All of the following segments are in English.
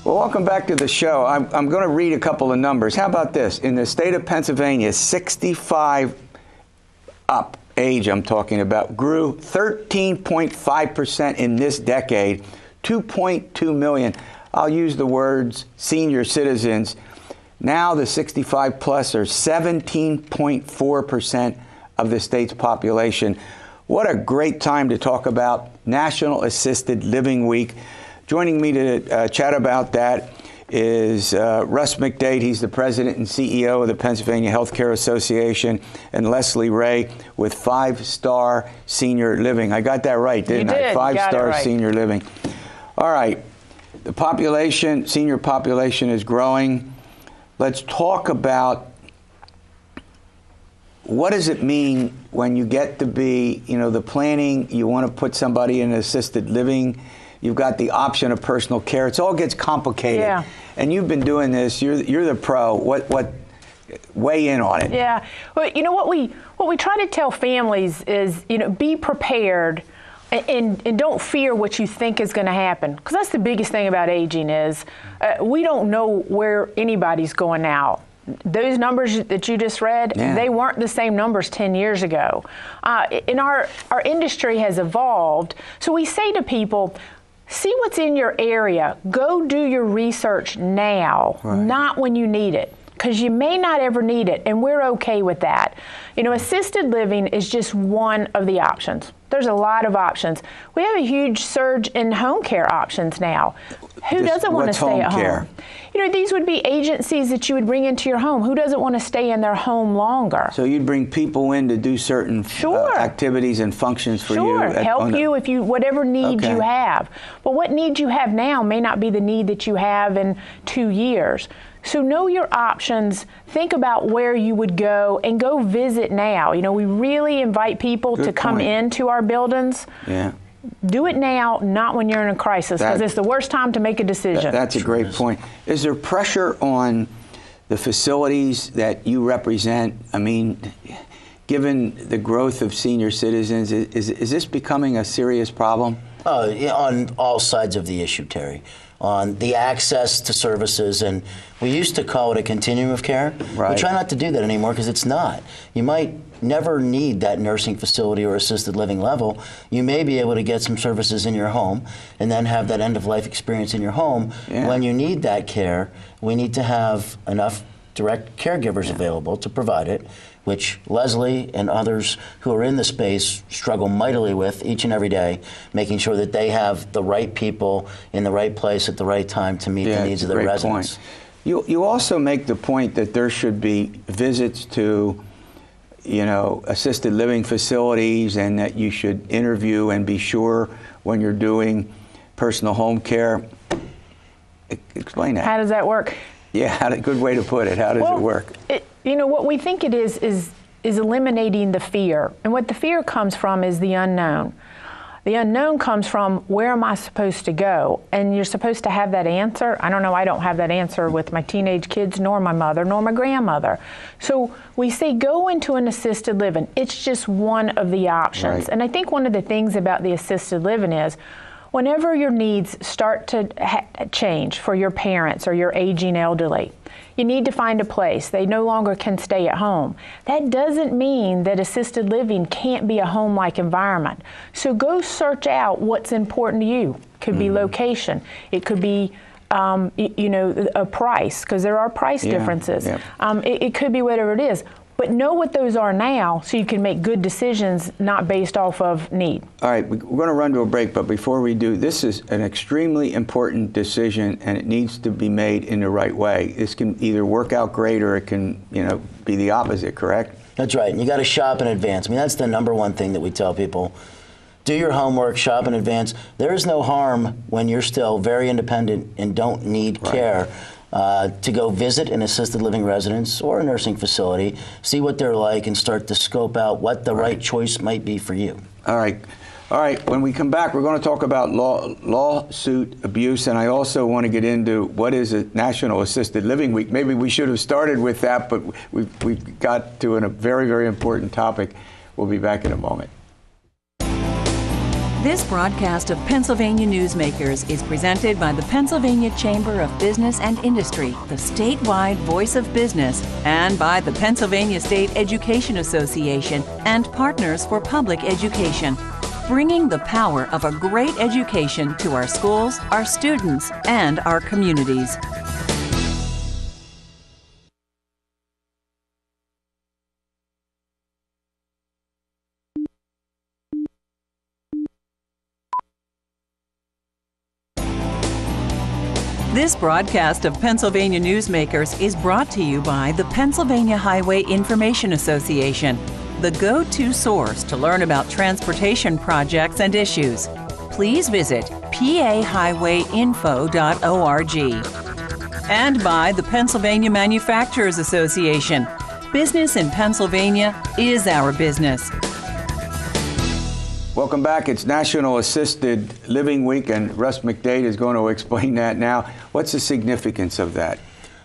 Well, welcome back to the show. I'm going to read a couple of numbers. How about this? In the state of Pennsylvania, 65 up age I'm talking about grew 13.5% in this decade, 2.2 million. I'll use the words senior citizens. Now the 65 plus are 17.4% of the state's population. What a great time to talk about National Assisted Living Week. Joining me to chat about that is Russ McDaid. He's the president and CEO of the Pennsylvania Healthcare Association, and Leslie Ray with 5 Star Senior Living. I got that right, didn't I? 5 Star Senior Living. All right. The population, senior population is growing. Let's talk about what does it mean when you get to be, the planning, you want to put somebody in assisted living. You've got the option of personal care. It all gets complicated. Yeah. And you've been doing this. You're the pro. What weigh in on it? Yeah. Well, what we try to tell families is, be prepared and don't fear what you think is going to happen. Because that's the biggest thing about aging is we don't know where anybody's going now. Those numbers that you just read, they weren't the same numbers 10 years ago. And our industry has evolved. So we say to people, see what's in your area. Go do your research now, not when you need it, because you may not ever need it, and we're okay with that. Assisted living is just one of the options. There's a lot of options. We have a huge surge in home care options now. Who doesn't want to stay at home? These would be agencies that you would bring into your home. Who doesn't want to stay in their home longer? So you'd bring people in to do certain activities and functions for you. Help you if whatever need you have. But what need you have now may not be the need that you have in 2 years. So know your options, think about where you would go, and go visit now. We really invite people to come into our buildings. Yeah. Do it now, not when you're in a crisis, because it's the worst time to make a decision. That's a great point. Is there pressure on the facilities that you represent? I mean, given the growth of senior citizens, is this becoming a serious problem? On all sides of the issue, Terry. On the access to services, and we used to call it a continuum of care. Right. We try not to do that anymore because it's not. You might never need that nursing facility or assisted living level. You may be able to get some services in your home and then have that end-of-life experience in your home. Yeah. When you need that care, we need to have enough direct caregivers available to provide it, which Leslie and others who are in the space struggle mightily with each and every day, making sure that they have the right people in the right place at the right time to meet the needs of their residents. You also make the point that there should be visits to assisted living facilities, and that you should interview and be sure when you're doing personal home care. Explain that. How does that work? Yeah, good way to put it. How does it work? What we think it is eliminating the fear. And what the fear comes from is the unknown. The unknown comes from, where am I supposed to go? And you're supposed to have that answer. I don't know, I don't have that answer with my teenage kids, nor my mother, nor my grandmother. So we say go into an assisted living. It's just one of the options. Right. And I think one of the things about the assisted living is, whenever your needs start to change for your parents or your aging elderly, you need to find a place. They no longer can stay at home. That doesn't mean that assisted living can't be a home-like environment. So go search out what's important to you. It could be location. It could be a price, because there are price differences. Yeah. It could be whatever it is. But know what those are now, so you can make good decisions, not based off of need. All right, we're going to run to a break, but before we do, this is an extremely important decision, and it needs to be made in the right way. This can either work out great, or it can, be the opposite, correct? That's right, and you got to shop in advance. I mean, that's the number one thing that we tell people. Do your homework, shop in advance. There is no harm when you're still very independent and don't need care. To go visit an assisted living residence or a nursing facility, see what they're like, and start to scope out what the right choice might be for you. All right. When we come back, we're going to talk about lawsuit abuse, and I also want to get into what is a National Assisted Living Week. Maybe we should have started with that, but we've got to a very, very important topic. We'll be back in a moment. This broadcast of Pennsylvania Newsmakers is presented by the Pennsylvania Chamber of Business and Industry, the statewide voice of business, and by the Pennsylvania State Education Association and Partners for Public Education, bringing the power of a great education to our schools, our students, and our communities. This broadcast of Pennsylvania Newsmakers is brought to you by the Pennsylvania Highway Information Association, the go-to source to learn about transportation projects and issues. Please visit pahighwayinfo.org. And by the Pennsylvania Manufacturers Association. Business in Pennsylvania is our business. Welcome back. It's National Assisted Living Week, and Russ McDaid is going to explain that now. What's the significance of that?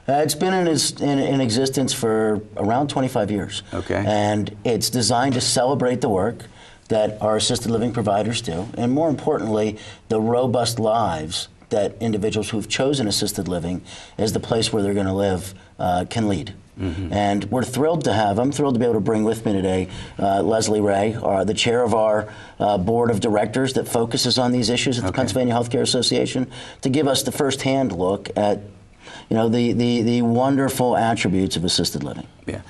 It's been in existence for around 25 years. Okay. And it's designed to celebrate the work that our assisted living providers do, and more importantly, the robust lives that individuals who've chosen assisted living as the place where they're going to live can lead. Mm-hmm. And I'm thrilled to be able to bring with me today Leslie Ray, the chair of our board of directors that focuses on these issues at the Pennsylvania Healthcare Association, to give us the first-hand look at, the wonderful attributes of assisted living. Yeah.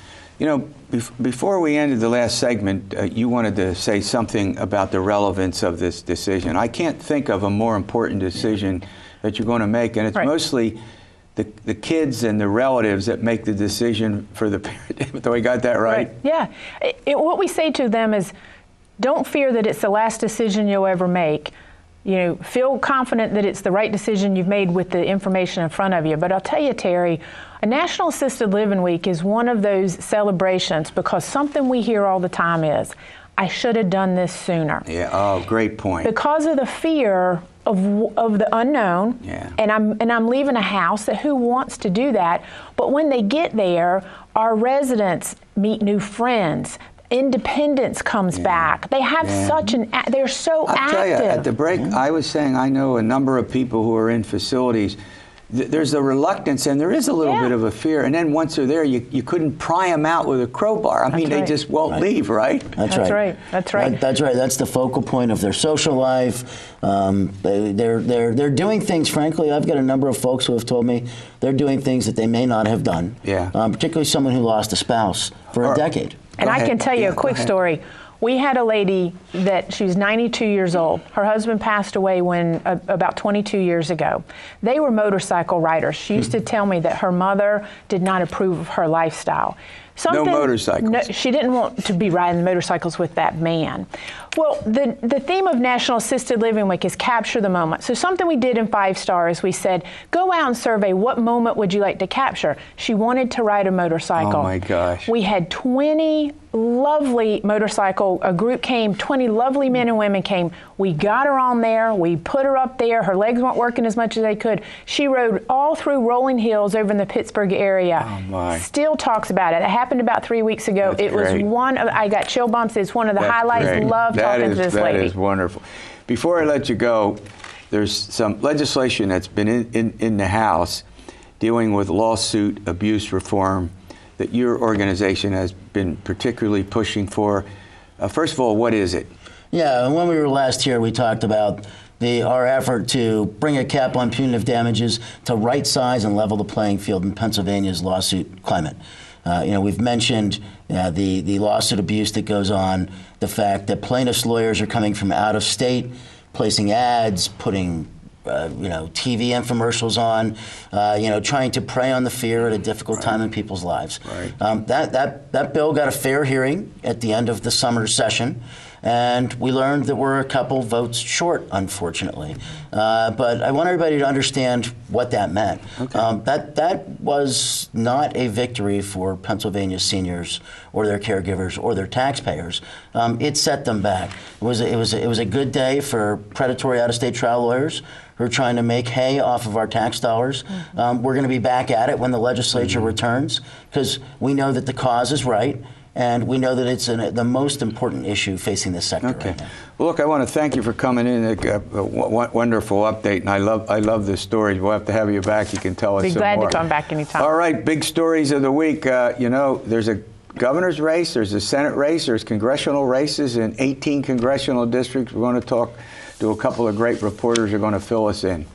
Before we ended the last segment, you wanted to say something about the relevance of this decision. I can't think of a more important decision that you're going to make, and it's mostly the kids and the relatives that make the decision for the parent. Do we got that right? Yeah. What we say to them is, don't fear that it's the last decision you'll ever make. Feel confident that it's the right decision you've made with the information in front of you. But I'll tell you, Terry, a National Assisted Living Week is one of those celebrations because something we hear all the time is, I should have done this sooner. Yeah. Oh, great point. Because of the fear of the unknown, and I'm leaving a house. Who wants to do that? But when they get there, our residents meet new friends. Independence comes back. They have they're so active. I'll tell you, at the break, I was saying I know a number of people who are in facilities. There's a reluctance, and there is a little bit of a fear. And then once they're there, you couldn't pry them out with a crowbar. I mean, they just won't leave, right? That's right. That's right. That's the focal point of their social life. They're doing things. Frankly, I've got a number of folks who have told me they're doing things that they may not have done. Yeah. Particularly someone who lost a spouse for a decade. And I can tell you a quick story. We had a lady that she was 92 years old. Her husband passed away about 22 years ago. They were motorcycle riders. She used to tell me that her mother did not approve of her lifestyle. No motorcycles. No, she didn't want to be riding motorcycles with that man. Well, the theme of National Assisted Living Week is capture the moment. So something we did in 5 Stars, we said, go out and survey what moment would you like to capture. She wanted to ride a motorcycle. Oh my gosh. We had 20 lovely a group came, 20 lovely men and women came. We got her on there, we put her up there, her legs weren't working as much as they could. She rode all through rolling hills over in the Pittsburgh area. Oh my. Still talks about it. It happened about 3 weeks ago. That's great. I got chill bumps. It's one of the highlights. Great. Love talking to this lady. That is wonderful. Before I let you go, there's some legislation that's been in the House dealing with lawsuit abuse reform that your organization has been particularly pushing for. First of all, what is it? Yeah, when we were last here, we talked about our effort to bring a cap on punitive damages to right size and level the playing field in Pennsylvania's lawsuit climate. We've mentioned the lawsuit abuse that goes on, the fact that plaintiffs' lawyers are coming from out of state, placing ads, putting TV infomercials on, trying to prey on the fear at a difficult time in people's lives. Right. That bill got a fair hearing at the end of the summer session, and we learned that we're a couple votes short, unfortunately. But I want everybody to understand what that meant. Okay. That was not a victory for Pennsylvania seniors or their caregivers or their taxpayers. It set them back. It was a good day for predatory out-of-state trial lawyers who are trying to make hay off of our tax dollars. We're going to be back at it when the legislature returns, because we know that the cause is right. And we know that it's the most important issue facing this sector right now. Well, look, I want to thank you for coming in. A wonderful update, and I love this story. We'll have to have you back. You can tell us some more. Be glad to come back anytime. All right, big stories of the week. You know, there's a governor's race, there's a Senate race, there's congressional races in 18 congressional districts. We're going to talk to a couple of great reporters who are going to fill us in.